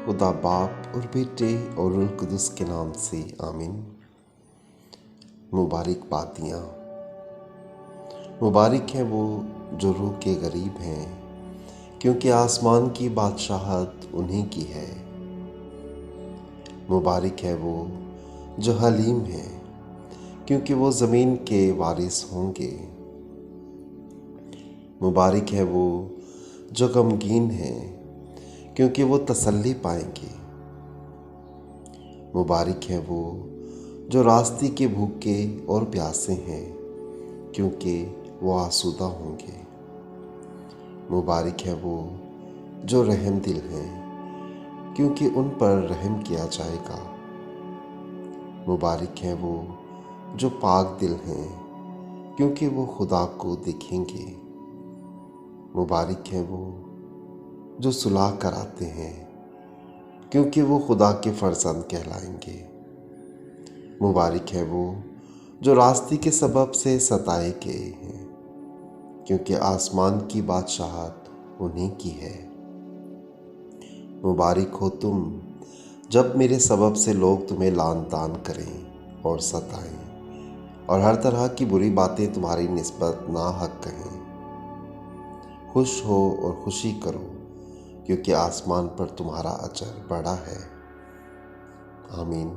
खुदा बाप और बेटे और रूह कुदस के नाम से आमीन। मुबारकबादियाँ। मुबारक हैं वो जो रूह के गरीब हैं, क्योंकि आसमान की बादशाहत उन्हीं की है। मुबारक है वो जो हलीम हैं, क्योंकि वो ज़मीन के वारिस होंगे। मुबारक है वो जो गमगीन हैं, क्योंकि वो तसल्ली पाएंगे। मुबारक है वो जो रास्ते के भूखे और प्यासे हैं, क्योंकि वो आसूदा होंगे। मुबारक है वो जो रहम दिल हैं, क्योंकि उन पर रहम किया जाएगा। मुबारक है वो जो पाक दिल हैं, क्योंकि वो खुदा को देखेंगे। मुबारक है वो जो सुलह कराते हैं, क्योंकि वो खुदा के फर्जंद कहलाएंगे। मुबारक है वो जो रास्ते के सबब से सताए गए हैं, क्योंकि आसमान की बादशाहत उन्हीं की है। मुबारक हो तुम जब मेरे सबब से लोग तुम्हें लान तान करें और सताएं और हर तरह की बुरी बातें तुम्हारी निस्बत नाहक कहें। खुश हो और खुशी करो, क्योंकि आसमान पर तुम्हारा अजर बड़ा है। आमीन।